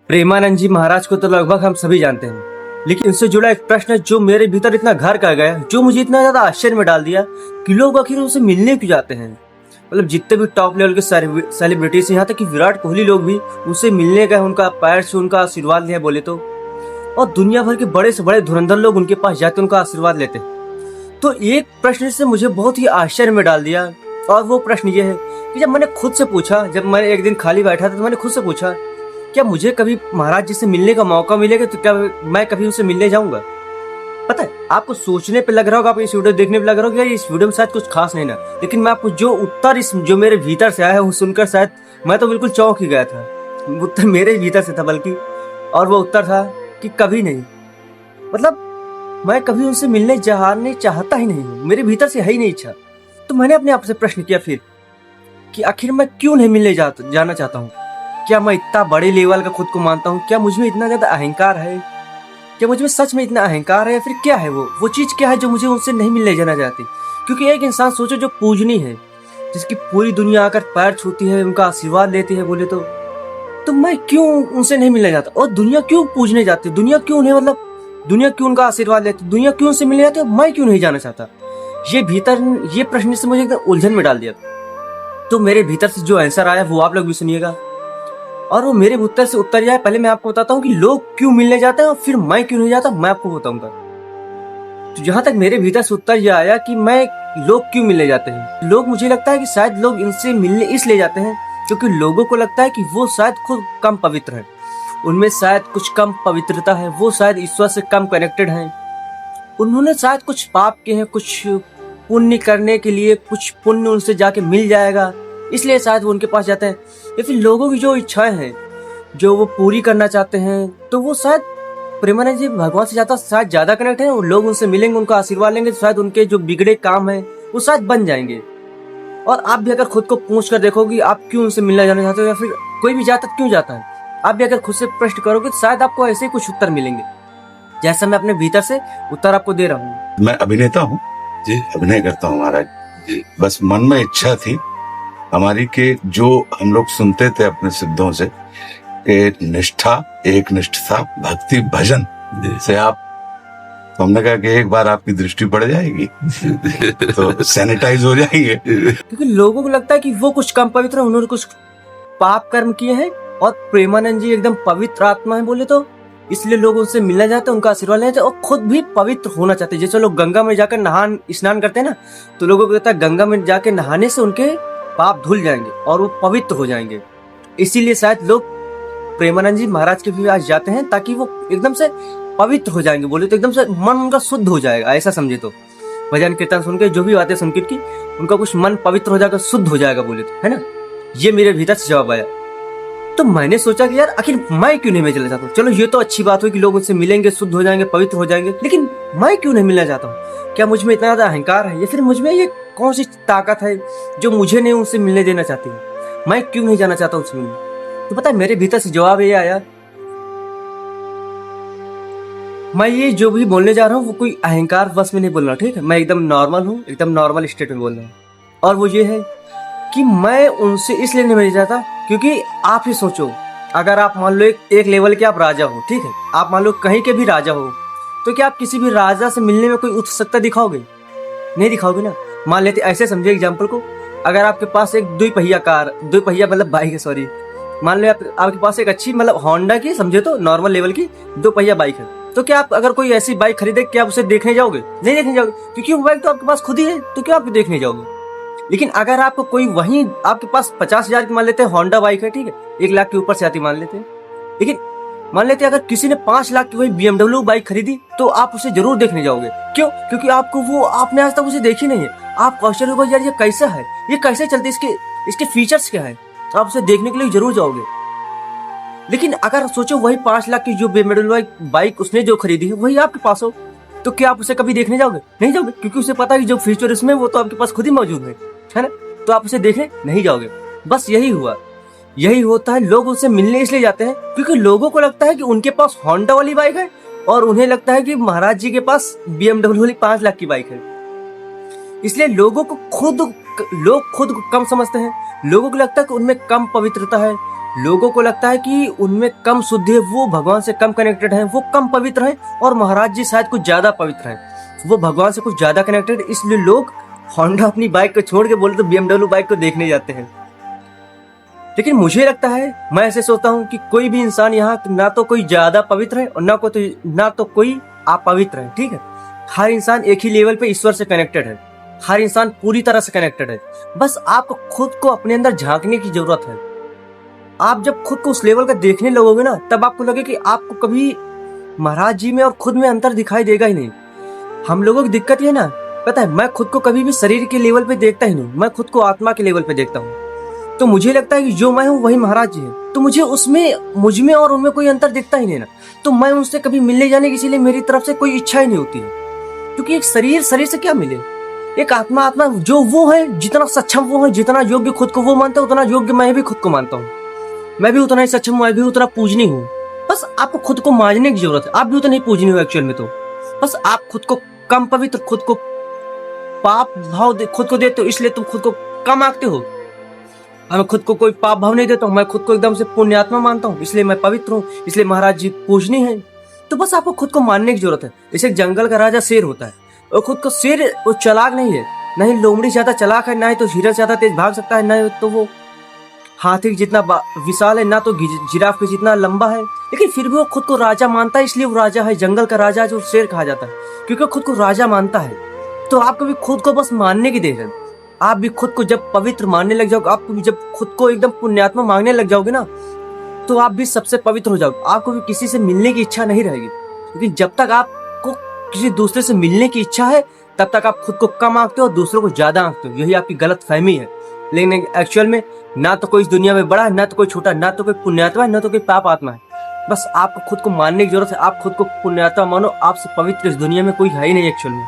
प्रेमानंद जी महाराज को तो लगभग हम सभी जानते हैं, लेकिन इनसे जुड़ा एक प्रश्न जो मेरे भीतर इतना घर कर गया, जो मुझे इतना ज्यादा आश्चर्य में डाल दिया कि लोग आखिर उनसे मिलने क्यों जाते हैं। मतलब जितने भी टॉप लेवल के सेलिब्रिटीज, यहाँ तक कि विराट कोहली लोग भी उनसे मिलने गए, उनका पैर से उनका आशीर्वाद लिया बोले तो, और दुनिया भर के बड़े से बड़े धुरंधर लोग उनके पास जाते उनका आशीर्वाद लेते। तो एक प्रश्न से मुझे बहुत ही आश्चर्य में डाल दिया, और वो प्रश्न ये है कि जब मैंने खुद से पूछा, जब मैं एक दिन खाली बैठा था तो मैंने खुद से पूछा, क्या मुझे कभी महाराज जी से मिलने का मौका मिलेगा तो क्या मैं कभी उनसे मिलने जाऊंगा। पता है, आपको सोचने पे लग रहा होगा, आप इस वीडियो देखने पे लग रहा होगा यार इस वीडियो में शायद कुछ खास नहीं ना, लेकिन मैं आपको जो उत्तर जो मेरे भीतर से आया है वो सुनकर शायद मैं तो बिल्कुल चौंक ही गया था। उत्तर मेरे भीतर से था बल्कि, और वो उत्तर था कि कभी नहीं। मतलब मैं कभी उनसे मिलने जाने चाहता ही नहीं हूँ, मेरे भीतर से है ही नहीं इच्छा। तो मैंने अपने आप से प्रश्न किया फिर कि आखिर मैं क्यों नहीं मिलने जाना चाहता हूँ। क्या मैं इतना बड़े लेवल का खुद को मानता हूँ? क्या मुझ में इतना ज्यादा अहंकार है? क्या मुझ में सच में इतना अहंकार है? फिर क्या है वो चीज क्या है जो मुझे उनसे नहीं मिलने जाना चाहती? क्योंकि एक इंसान सोचो जो पूजनीय है, जिसकी पूरी दुनिया आकर पैर छूती है, उनका आशीर्वाद लेती है बोले तो मैं क्यों उनसे नहीं मिलने जाता? और दुनिया क्यों पूजने जाती है, दुनिया क्यों नहीं, मतलब दुनिया क्यों उनका आशीर्वाद लेती, दुनिया क्यों उनसे मिलने जाती है, मैं क्यों नहीं जाना चाहता? ये प्रश्न से मुझे एकदम उलझन में डाल दिया। तो मेरे भीतर से जो आंसर आया वो आप लोग भी सुनिएगा, और वो मेरे उत्तर से उत्तर जाए। पहले मैं आपको बताता हूँ कि लोग क्यों मिलने जाते हैं, और फिर मैं क्यों नहीं जाता मैं आपको बताऊंगा। तो जहां तक मेरे भीतर से उत्तर यह आया कि लोग क्यों मिलने जाते हैं, लोग, मुझे लगता है कि शायद लोग इनसे मिलने इसलिए जाते हैं क्योंकि लोगों को लगता है कि वो शायद खुद कम पवित्र है, उनमें शायद कुछ कम पवित्रता है, वो शायद ईश्वर से कम कनेक्टेड हैं, उन्होंने शायद कुछ पाप किए हैं, कुछ पुण्य करने के लिए कुछ पुण्य उनसे जाके मिल जाएगा, इसलिए शायद वो उनके पास जाते हैं। या फिर लोगों की जो इच्छाएं हैं जो वो पूरी करना चाहते हैं, तो वो शायद प्रेमानंद जी भगवान से शायद ज्यादा कनेक्ट है, लोग उनसे मिलेंगे, उनका आशीर्वाद लेंगे तो शायद उनके जो बिगड़े काम हैं वो शायद बन जाएंगे। और आप भी अगर खुद को पूछ कर देखोगे आप क्यों उनसे मिलना जाना चाहते हो, या फिर कोई भी जाता क्यों जाता है, आप भी अगर खुद से प्रश्न करोगे तो शायद आपको ऐसे कुछ उत्तर मिलेंगे जैसा मैं अपने भीतर से उत्तर आपको दे रहा हूँ। मैं अभिनेता हूँ जी, अभिनय करता हूँ महाराज जी। बस मन में इच्छा थी हमारी कि जो हम लोग सुनते थे अपने सिद्धों से कि निष्ठा, एक निष्ठता, भक्ति, भजन से आप, तो हमने कहा कि एक बार आपकी दृष्टि पड़ जाएगी तो सैनिटाइज हो जाएंगे। क्योंकि लोगों को लगता है कि वो कुछ कम पवित्र है, उन्होंने कुछ पाप कर्म किए हैं, और प्रेमानंद जी एकदम पवित्र आत्मा है बोले तो इसलिए लोग उनसे मिलना चाहते हैं, उनका आशीर्वाद लेते हैं, और खुद भी पवित्र होना चाहते हैं। जैसे लोग गंगा में जाकर स्नान करते हैं ना, तो लोगों को लगता है गंगा में जाके नहाने से उनके पाप धुल जाएंगे और वो पवित्र हो जाएंगे। इसीलिए शायद लोग प्रेमानंद जी महाराज के पास जाते हैं ताकि वो एकदम से पवित्र हो जाएंगे बोले तो, एकदम से मन उनका शुद्ध हो जाएगा, ऐसा समझे तो। भजन कीर्तन सुन के जो भी बातें सुन की उनका कुछ मन पवित्र हो जाएगा, शुद्ध हो जाएगा बोले तो, है ना। ये मेरे भीतर से जवाब आया। तो मैंने सोचा कि यार आखिर मैं क्यों नहीं मिलना चला जाता हूँ। चलो ये तो अच्छी बात हुई कि लोग उनसे मिलेंगे, शुद्ध हो जाएंगे, पवित्र हो जाएंगे, लेकिन मैं क्यों नहीं मिलना चाहता हूँ? क्या मुझ में इतना ज्यादा अहंकार है, या फिर मुझ में ये कौन सी ताकत है जो मुझे नहीं उनसे मिलने देना चाहती है? मैं क्यों नहीं जाना चाहता उनसे मिलने? तो पता है मेरे भीतर से जवाब ये आया, मैं ये जो भी बोलने जा रहा हूँ वो कोई अहंकार बस में नहीं बोल रहा, ठीक है। मैं एकदम नॉर्मल हूँ, एकदम नॉर्मल स्टेट में बोल रहा हूँ, और वो ये है कि मैं उनसे इसलिए नहीं मिलना चाहता क्योंकि आप ही सोचो, अगर आप मान लो एक लेवल के आप राजा हो, ठीक है, आप मान लो कहीं के भी राजा हो, तो क्या आप किसी भी राजा से मिलने में कोई उत्सुकता दिखाओगे? नहीं दिखाओगे ना। मान लेते, ऐसे समझे एग्जाम्पल को, अगर आपके पास एक दो पहिया मतलब बाइक है, सॉरी, मान लो आपके पास एक अच्छी मतलब होंडा की, समझे तो नॉर्मल लेवल की 2 पहिया बाइक है, तो क्या आप अगर कोई ऐसी बाइक खरीदे क्या आप उसे देखने जाओगे? नहीं देखने जाओगे, क्योंकि वो बाइक तो आपके पास खुद ही है, तो क्या आप देखने जाओगे? लेकिन अगर आपको कोई वहीं आपके पास 50,000 की मान लेते हैं होंडा बाइक है, ठीक है, 1 लाख के ऊपर से आती मान लेते हैं, लेकिन मान लेते हैं अगर किसी ने 5 लाख की वही BMW बाइक खरीदी तो आप उसे जरूर देखने जाओगे। क्यों? क्योंकि आपने आज तक उसे देखी नहीं है। आप क्वेश्चन होगा यार ये कैसा है, ये कैसे चलती, इसके फीचर्स क्या है, तो आप उसे देखने के लिए जरूर जाओगे। लेकिन अगर सोचो वही 5 लाख की जो BMW बाइक उसने जो खरीदी है वही आपके पास हो, तो क्या आप उसे कभी देखने जाओगे? नहीं जाओगे, क्योंकि उसे पता है कि जो फीचर इसमें वो तो आपके पास खुद ही मौजूद है ना, तो आप उसे देखने नहीं जाओगे। बस यही हुआ, यही होता है। लोग उनसे मिलने इसलिए जाते हैं क्योंकि लोगों को लगता है कि उनके पास होंडा वाली बाइक है, और उन्हें लगता है कि महाराज जी के पास BMW वाली 5 लाख की बाइक है। इसलिए लोग खुद को कम समझते हैं, लोगों को लगता है कि उनमें कम पवित्रता है, लोगों को लगता है कि उनमें कम शुद्धि है, वो भगवान से कम कनेक्टेड हैं, वो कम पवित्र हैं, और महाराज जी शायद कुछ ज्यादा पवित्र हैं, वो भगवान से कुछ ज्यादा कनेक्टेड, इसलिए लोग होंडा अपनी बाइक को छोड़ के बोले तो BMW बाइक को देखने जाते हैं। लेकिन मुझे लगता है, मैं ऐसे सोचता हूँ कि कोई भी इंसान यहाँ ना तो कोई ज्यादा पवित्र है और ना तो कोई अपवित्र है, ठीक है। हर इंसान एक ही लेवल पे ईश्वर से कनेक्टेड है, हर इंसान पूरी तरह से कनेक्टेड है। बस आपको खुद को अपने अंदर झांकने की जरूरत है। आप जब खुद को उस लेवल का देखने लगोगे ना, तब आपको लगे कि आपको कभी महाराज जी में और खुद में अंतर दिखाई देगा ही नहीं। हम लोगों की दिक्कत ये ना, पता है, मैं खुद को कभी भी शरीर के लेवल पे देखता ही नहीं, मैं खुद को आत्मा के लेवल पे देखता हूँ। तो मुझे लगता है कि जो मैं हूँ वही महाराज जी है, तो मुझे मुझ में और उनमें कोई अंतर दिखता ही नहीं ना। तो मैं उनसे कभी मिलने जाने की इसीलिए मेरी तरफ से कोई इच्छा ही नहीं होती है, क्योंकि एक शरीर से क्या मिले, एक आत्मा जो वो है, जितना सक्षम वो है, जितना योग्य खुद को वो मानता है, उतना योग्य मैं भी खुद को मानता हूँ। मैं भी उतना ही सक्षम हूँ, मैं भी उतना पूजनीय हूँ। बस आपको खुद को मानने की जरूरत है, आप भी उतना ही पूजनीय हो एक्चुअल में। तो बस आप खुद को कम पवित्र, खुद को पाप भाव खुद को देते हो, इसलिए तुम खुद को कम आंकते हो। मैं खुद को कोई पाप भाव नहीं देता हूँ, मैं खुद को एकदम से पुण्यात्मा मानता हूँ, इसलिए मैं पवित्र हूँ, इसलिए महाराज जी पूजनीय है। तो बस आपको खुद को मानने की जरूरत है। जैसे जंगल का राजा शेर होता है, और खुद को शेर वो चालाक नहीं है, ना ही लोमड़ी ज्यादा चालाक है, ना ही तो हिरन ज्यादा तेज भाग सकता है, ना तो वो हाथी जितना विशाल है, ना तो जिराफ के जितना लंबा है, लेकिन फिर भी वो खुद को राजा मानता है, इसलिए वो राजा है, जंगल का राजा जो शेर कहा जाता है, क्योंकि खुद को राजा मानता है। तो आपको भी खुद को बस मानने की देर है। आप भी खुद को जब पवित्र मानने लग जाओगे, आप भी जब खुद को एकदम पुण्यात्मा मांगने लग जाओगे ना, तो आप भी सबसे पवित्र हो जाओगे। आपको भी किसी से मिलने की इच्छा नहीं रहेगी, क्योंकि जब तक आपको किसी दूसरे से मिलने की इच्छा है, तब तक आप खुद को कम आंकते हो और दूसरों को ज्यादा आंकते हो। यही आपकी गलत फहमी है। लेकिन एक्चुअल में ना तो कोई इस दुनिया में बड़ा है, ना तो कोई छोटा, ना तो कोई पुण्यात्मा है, ना तो कोई पाप आत्मा है। बस आपको खुद को मानने की जरूरत है। आप खुद को पुण्यात्मा मानो, आपसे पवित्र इस दुनिया में कोई है ही नहीं एक्चुअल में।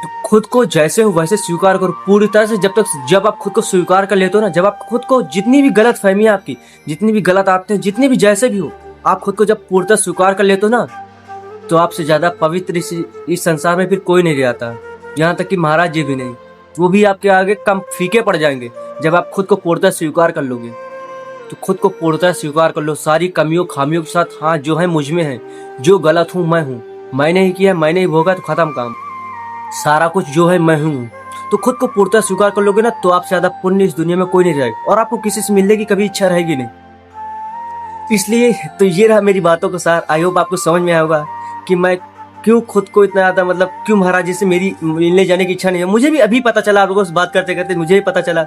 तो खुद को जैसे हो वैसे स्वीकार करो पूरी तरह से। जब आप खुद को स्वीकार कर लेते हो ना, जब आप खुद को जितनी भी गलत फहमी है आपकी, जितनी भी गलत आदतें, जितने भी जैसे भी हो, आप खुद को जब पूर्णतः स्वीकार कर लेते हो ना, तो आपसे ज्यादा पवित्र इस संसार में फिर कोई नहीं रहता। यहाँ तक कि महाराज जी भी नहीं, वो भी आपके आगे कम फीके पड़ जाएंगे जब आप खुद को पूर्णतः स्वीकार कर लोगे। तो खुद को पूर्णतः स्वीकार कर लो, सारी कमियों खामियों के साथ। हाँ, जो है मुझ में है, जो गलत हूँ मैं हूँ, मैंने ही किया, मैंने ही भोगा, तो खत्म काम। सारा कुछ जो है मैं हूँ। तो खुद को पूर्णतः स्वीकार कर लोगे ना, तो आपसे ज्यादा पुण्य इस दुनिया में कोई नहीं रहेगा, और आपको किसी से मिलने की कभी इच्छा रहेगी नहीं। इसलिए तो ये रहा मेरी बातों का सार। आई होप आपको समझ में आया होगा कि मैं क्यों खुद को इतना ज्यादा, मतलब क्यों महाराज जी से मेरी मिलने जाने की इच्छा नहीं है। मुझे भी अभी पता चला, आपको बात करते करते मुझे भी पता चला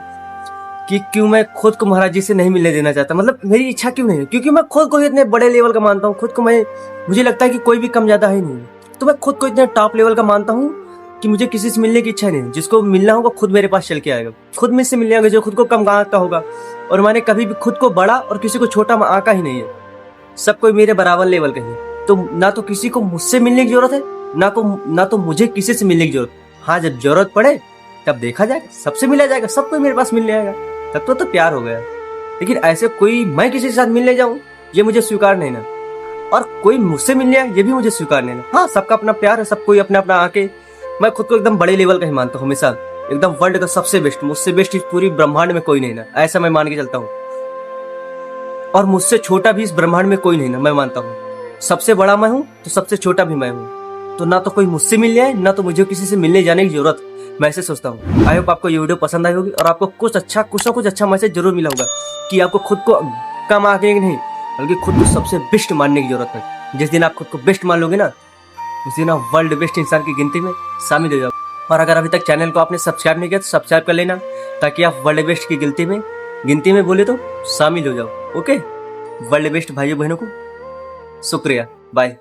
कि क्यों मैं खुद को महाराज जी से नहीं मिलने देना चाहता। मतलब मेरी इच्छा क्यों नहीं है, क्योंकि मैं खुद को इतने बड़े लेवल का मानता हूँ। खुद को मुझे लगता है कि कोई भी कम ज्यादा है नहीं, तो मैं खुद को इतने टॉप लेवल का मानता हूँ कि मुझे किसी से मिलने की इच्छा नहीं है। जिसको मिलना होगा खुद मेरे पास चल के आएगा, खुद मुझसे मिलने आएगा जो खुद को कम आंकता होगा। और मैंने कभी भी खुद को बड़ा और किसी को छोटा आंका ही नहीं है। सब कोई मेरे बराबर लेवल का है। तो ना तो किसी को मुझसे मिलने की जरूरत है, ना तो मुझे किसी से मिलने की जरूरत। हाँ, जब जरूरत पड़े तब देखा जाएगा, सबसे मिला जाएगा, सब कोई मेरे पास मिलने आएगा, तब तो प्यार हो गया। लेकिन ऐसे कोई मैं किसी के साथ मिलने जाऊं, ये मुझे स्वीकार नहीं ना, और कोई मुझसे मिलने आए, ये भी मुझे स्वीकार नहीं ना। हाँ, सबका अपना प्यार है, सब कोई अपना अपना आके। मैं खुद को एकदम बड़े लेवल का ही मानता हूँ हमेशा, एकदम वर्ल्ड का सबसे बेस्ट, मुझसे बेस्ट इस पूरी ब्रह्मांड में कोई नहीं ना, ऐसा मैं मान के चलता हूँ। और मुझसे छोटा भी इस ब्रह्मांड में कोई नहीं ना, मैं मानता हूँ। सबसे बड़ा मैं हूँ तो सबसे छोटा भी मैं हूँ। तो ना तो कोई मुझसे मिलने आए, ना तो मुझे किसी से मिलने जाने की जरूरत। मैं ऐसे सोचता हूँ। आई होप आपको ये वीडियो पसंद आई होगी और आपको कुछ अच्छा मैसेज जरूर मिला होगा कि आपको खुद को कम आंकने की नहीं, बल्कि खुद को सबसे बेस्ट मानने की जरूरत है। जिस दिन आप खुद को बेस्ट मान लोगे ना, उस दिन आप वर्ल्ड बेस्ट इंसान की गिनती में शामिल हो जाओगे। और अगर अभी तक चैनल को आपने सब्सक्राइब नहीं किया तो सब्सक्राइब कर लेना, ताकि आप वर्ल्ड बेस्ट की गिनती में बोले तो शामिल हो जाओ। ओके, वर्ल्ड बेस्ट भाइयों बहनों को शुक्रिया, बाय।